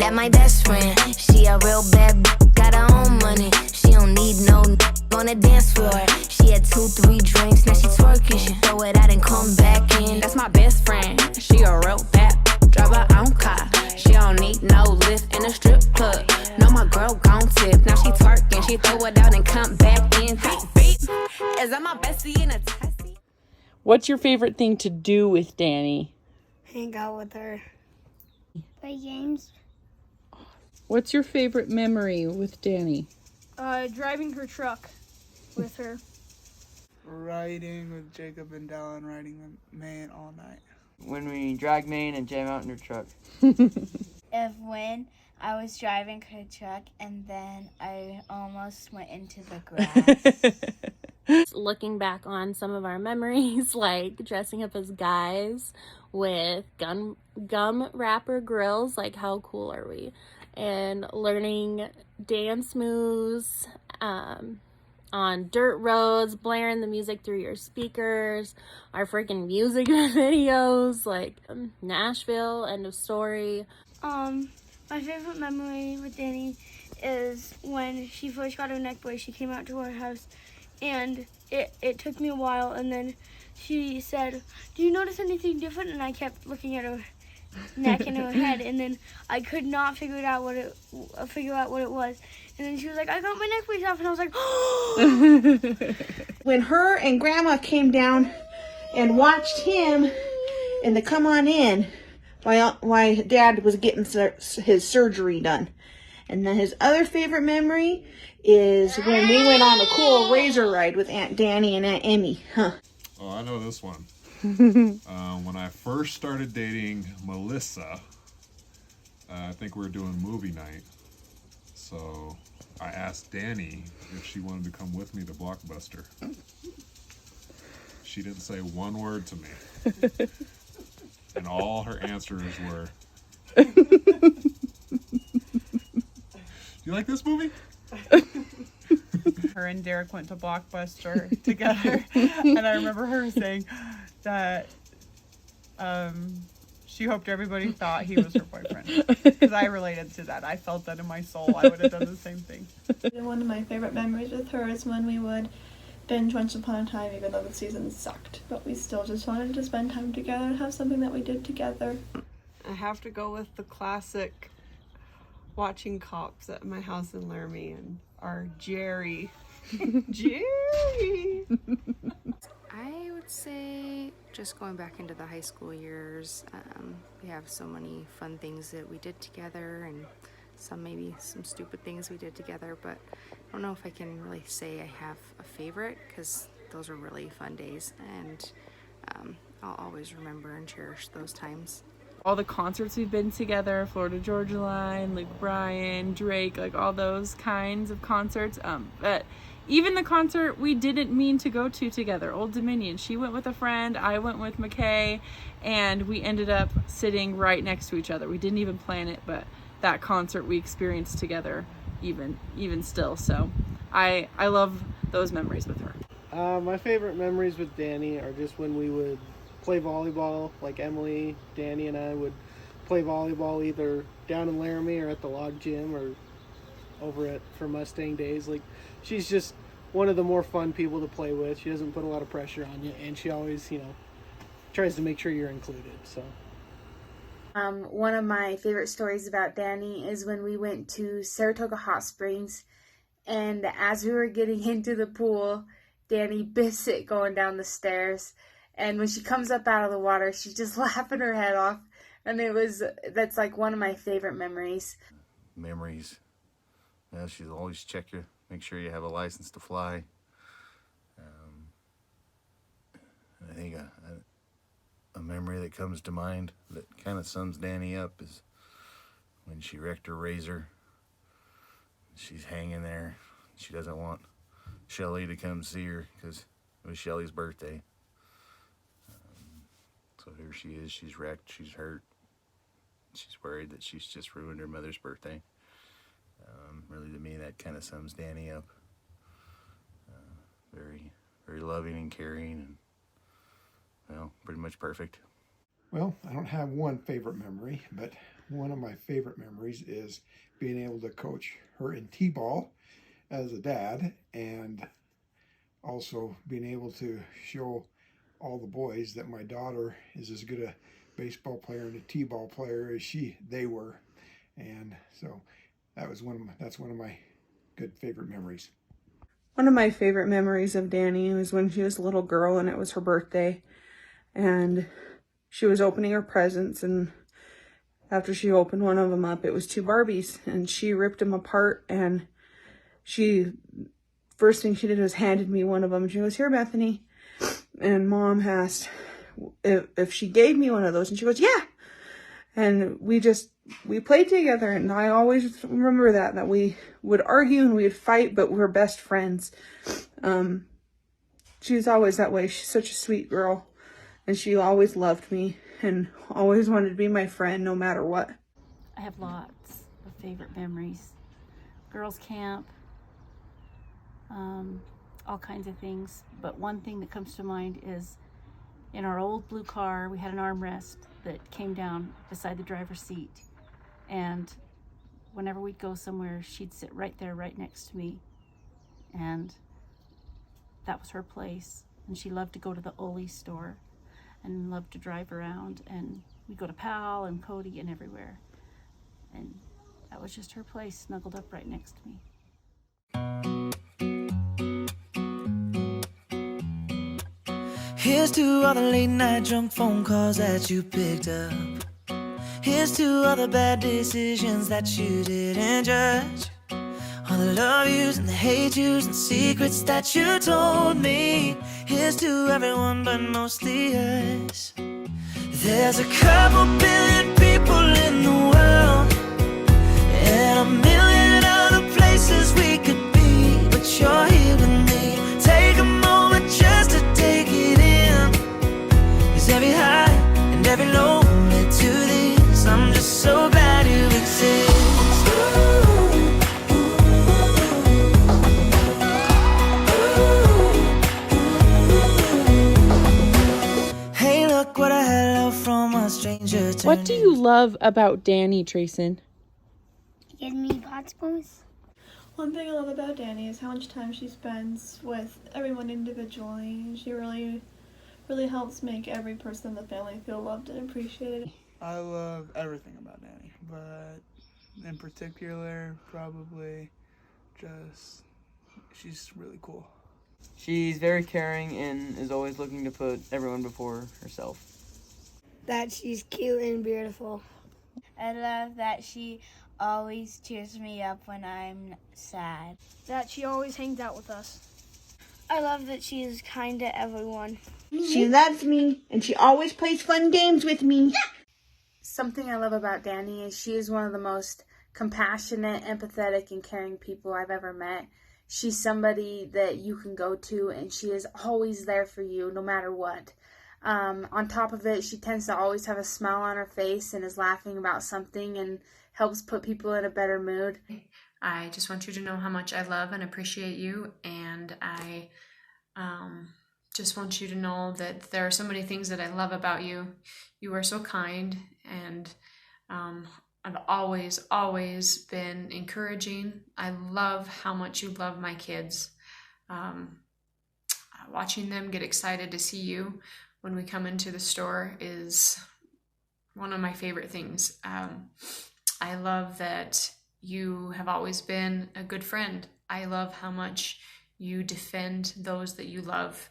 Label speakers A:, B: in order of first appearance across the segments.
A: at my best friend. She a real bad got her own money. She don't need no on the dance floor. She had 2-3 drinks, now she twerking. She throw it out and come back in.
B: That's my best friend. She a real bad drive her own car. She don't need no lift in a strip club. No, my girl gon' tip. Now she twerking. She throw it out and come back in. Beep, beep. Is that my bestie in a tessie?
C: What's your favorite thing to do with Dani?
D: Hang out with her. Play games.
C: What's your favorite memory with Dani?
D: Driving her truck with her.
E: Riding with Jacob and Dallin, riding the man all night.
F: When we drag Maine and jam out in her truck.
G: When I was driving her truck and then I almost went into the grass.
H: Looking back on some of our memories, like dressing up as guys with gum wrapper grills, like how cool are we? And learning dance moves on dirt roads, blaring the music through your speakers, our freaking music videos, like Nashville, end of story.
D: My favorite memory with Dani is when she first got her neck brace. She came out to our house, and it took me a while, and then she said, "Do you notice anything different?" And I kept looking at her neck and her head, and then I could not figure out what it was. And then she was like, "I got my neck brace off," and I was like, "Oh!"
I: When her and Grandma came down and watched him in the come on in while Dad was getting his surgery done. And then his other favorite memory is when we went on a cool razor ride with Aunt Dani and Aunt Emmy. Huh.
J: Oh, I know this one. When I first started dating Melissa, I think we were doing movie night. So I asked Dani if she wanted to come with me to Blockbuster. She didn't say one word to me. And all her answers were, "You like this movie?"
E: Her and Derek went to Blockbuster together, and I remember her saying that she hoped everybody thought he was her boyfriend, because I related to that. I felt that in my soul. I would have done the same thing.
K: One of my favorite memories with her is when we would binge Once Upon a Time, even though the season sucked, but we still just wanted to spend time together and have something that we did together.
L: I have to go with the classic watching Cops at my house in Laramie and our Jerry. Jerry!
M: I would say just going back into the high school years, we have so many fun things that we did together, and maybe some stupid things we did together, but I don't know if I can really say I have a favorite, because those were really fun days, and I'll always remember and cherish those times.
C: All the concerts we've been together, Florida Georgia Line, Luke Bryan, Drake, like all those kinds of concerts. But even the concert we didn't mean to go to together, Old Dominion. She went with a friend, I went with McKay, and we ended up sitting right next to each other. We didn't even plan it, but that concert we experienced together even still. So I love those memories with her.
N: My favorite memories with Dani are just when we would play volleyball, like Emily, Dani, and I would play volleyball either down in Laramie or at the log gym or over for Mustang Days. Like, she's just one of the more fun people to play with. She doesn't put a lot of pressure on you, and she always, tries to make sure you're included. So
O: one of my favorite stories about Dani is when we went to Saratoga Hot Springs, and as we were getting into the pool, Dani bits it going down the stairs, and when she comes up out of the water, she's just laughing her head off, and that's like one of my favorite memories.
P: Yeah, she'll always check you, make sure you have a license to fly. I think a memory that comes to mind that kind of sums Dani up is when she wrecked her razor. She's hanging there. She doesn't want Shelly to come see her because it was Shelly's birthday. So here she is. She's wrecked. She's hurt. She's worried that she's just ruined her mother's birthday. Really, to me, that kind of sums Dani up. Very, very loving and caring, and pretty much perfect.
Q: Well, I don't have one favorite memory, but one of my favorite memories is being able to coach her in t-ball as a dad, and also being able to show all the boys that my daughter is as good a baseball player and a t-ball player as they were. And so that's one of my good favorite memories.
C: One of my favorite memories of Dani was when she was a little girl and it was her birthday, and she was opening her presents, and after she opened one of them up, it was 2 Barbies, and she ripped them apart, and first thing she did was handed me one of them. She goes, "Here, Bethany." And Mom asked if she gave me one of those, and she goes, "Yeah." And we played together, and I always remember that we would argue and we would fight, but we were best friends. She was always that way. She's such a sweet girl, and she always loved me and always wanted to be my friend no matter what.
R: I have lots of favorite memories. Girls' camp, all kinds of things. But one thing that comes to mind is in our old blue car, we had an armrest that came down beside the driver's seat. And whenever we'd go somewhere, she'd sit right there, right next to me. And that was her place. And she loved to go to the Oli store and loved to drive around. And we'd go to Pal and Cody and everywhere. And that was just her place, snuggled up right next to me.
S: Here's to all the late night drunk phone calls that you picked up. Here's to all the bad decisions that you didn't judge. All the love yous and the hate yous and secrets that you told me. Here's to everyone but mostly us. There's a couple billion people in the world, and a million other places we could be, but you're here with me. Take a moment just to take it in, 'cause every high and every low led to this. I'm just so glad you exist. Hey, look what a hello from a stranger.
C: What do you love about Dani, Trayson?
D: Give me pot spoons.
K: One thing I love about Dani is how much time she spends with everyone individually. She really helps make every person in the family feel loved and appreciated.
T: I love everything about Dani, but in particular, probably just she's really cool.
F: She's very caring and is always looking to put everyone before herself.
D: That she's cute and beautiful.
G: I love that she always cheers me up when I'm sad.
D: That she always hangs out with us. I love that she is kind to everyone.
I: She loves me, and she always plays fun games with me.
O: Something I love about Dani is she is one of the most compassionate, empathetic, and caring people I've ever met. She's somebody that you can go to, and she is always there for you no matter what. On top of it, she tends to always have a smile on her face and is laughing about something and helps put people in a better mood.
U: I just want you to know how much I love and appreciate you, and I just want you to know that there are so many things that I love about you. You are so kind, and I've always been encouraging. I love how much you love my kids. Watching them get excited to see you when we come into the store is one of my favorite things. I love that you have always been a good friend. I love how much you defend those that you love.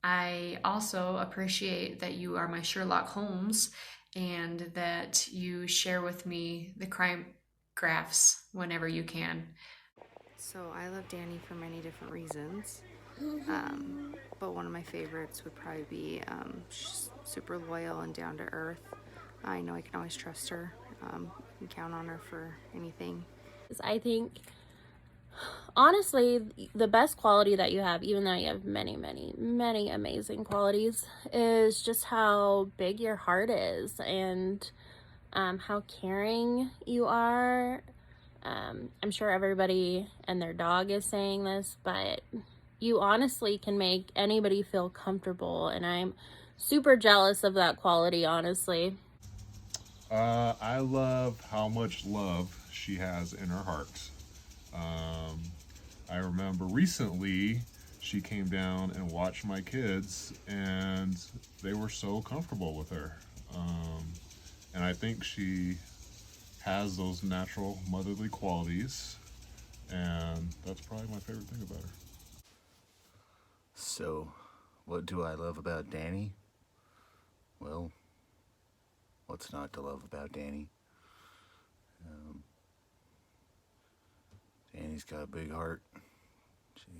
U: I also appreciate that you are my Sherlock Holmes and that you share with me the crime graphs whenever you can.
M: So I love Dani for many different reasons, but one of my favorites would probably be she's super loyal and down to earth. I know I can always trust her and count on her for anything.
H: I think, honestly, the best quality that you have, even though you have many amazing qualities, is just how big your heart is and how caring you are. I'm sure everybody and their dog is saying this, but you honestly can make anybody feel comfortable, and I'm super jealous of that quality, honestly.
J: I love how much love she has in her heart. I remember recently she came down and watched my kids, and they were so comfortable with her. And I think she has those natural motherly qualities, and that's probably my favorite thing about her.
P: So, what do I love about Dani? Well, what's not to love about Dani? Dani's got a big heart. She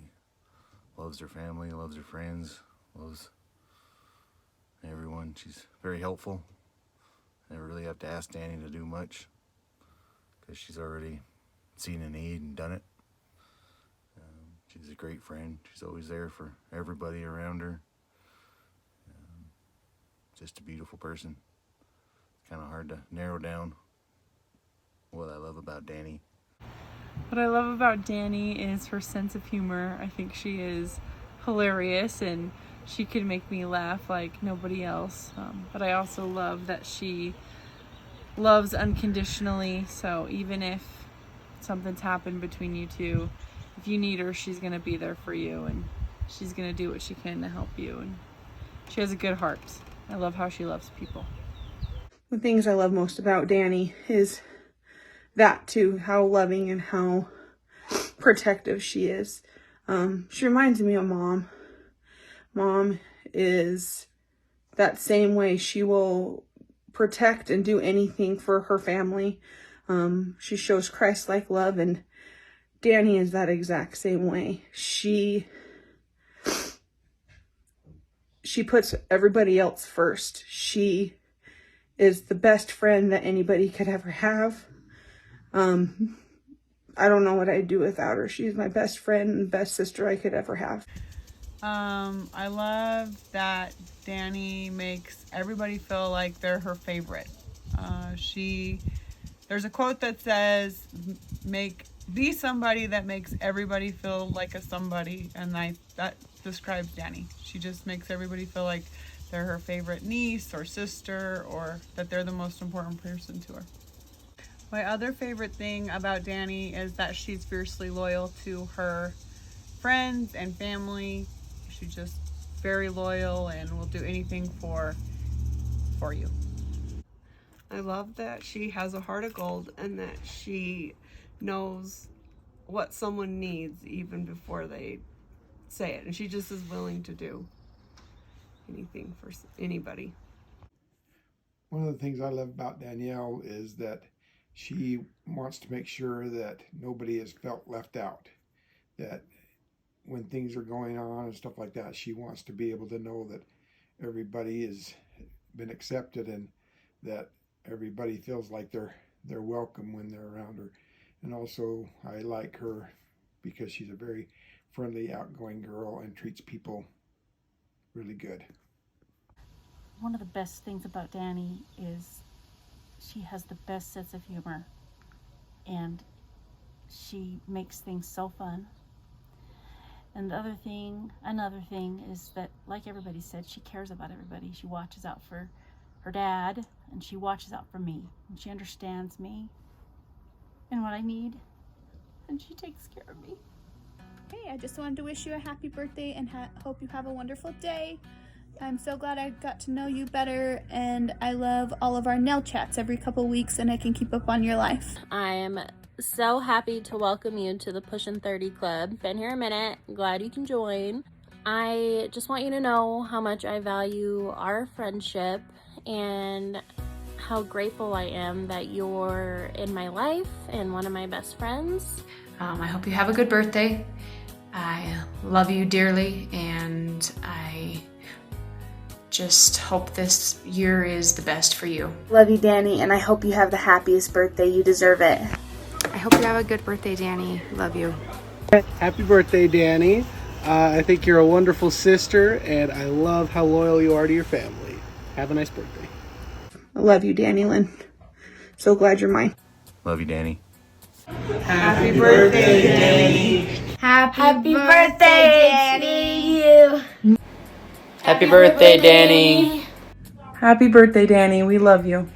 P: loves her family, loves her friends, loves everyone. She's very helpful. Never really have to ask Dani to do much because she's already seen a need and done it. She's a great friend. She's always there for everybody around her. Just a beautiful person. It's kind of hard to narrow down what I love about Dani.
C: What I love about Dani is her sense of humor. I think she is hilarious and she can make me laugh like nobody else. But I also love that she loves unconditionally. So even if something's happened between you two, if you need her, she's going to be there for you and she's going to do what she can to help you. And she has a good heart. I love how she loves people.
I: The things I love most about Dani is that too, how loving and how protective she is. She reminds me of Mom. Mom is that same way. She will protect and do anything for her family. She shows Christ-like love, and Dani is that exact same way. She puts everybody else first. She is the best friend that anybody could ever have. I don't know what I'd do without her. She's my best friend and best sister I could ever have.
E: I love that Dani makes everybody feel like they're her favorite. There's a quote that says, be somebody that makes everybody feel like a somebody, and that describes Dani. She just makes everybody feel like they're her favorite niece or sister, or that they're the most important person to her. My other favorite thing about Dani is that she's fiercely loyal to her friends and family. She's just very loyal and will do anything for you.
L: I love that she has a heart of gold and that she knows what someone needs even before they say it. And she just is willing to do anything for anybody.
Q: One of the things I love about Danielle is that she wants to make sure that nobody is felt left out. That when things are going on and stuff like that, she wants to be able to know that everybody has been accepted and that everybody feels like they're welcome when they're around her. And also, I like her because she's a very friendly, outgoing girl and treats people really good.
R: One of the best things about Dani is she has the best sense of humor, and she makes things so fun. And another thing is that, like everybody said, she cares about everybody. She watches out for her dad, and she watches out for me, and she understands me and what I need, and she takes care of me.
A: Hey, I just wanted to wish you a happy birthday and hope you have a wonderful day. I'm so glad I got to know you better, and I love all of our nail chats every couple weeks, and I can keep up on your life.
H: I am so happy to welcome you to the Pushin' 30 Club. Been here a minute, glad you can join. I just want you to know how much I value our friendship and how grateful I am that you're in my life and one of my best friends.
U: I hope you have a good birthday. I love you dearly, and I just hope this year is the best for you.
O: Love you, Dani, and I hope you have the happiest birthday. You deserve it.
M: I hope you have a good birthday, Dani. Love you.
N: Happy birthday, Dani. I think you're a wonderful sister, and I love how loyal you are to your family. Have a nice birthday.
I: I love you, Dani Lynn. So glad you're mine.
P: Love you, Dani.
E: Happy birthday, Dani.
G: Happy birthday to you.
F: Happy birthday, Dani.
C: Happy birthday, Dani. We love you.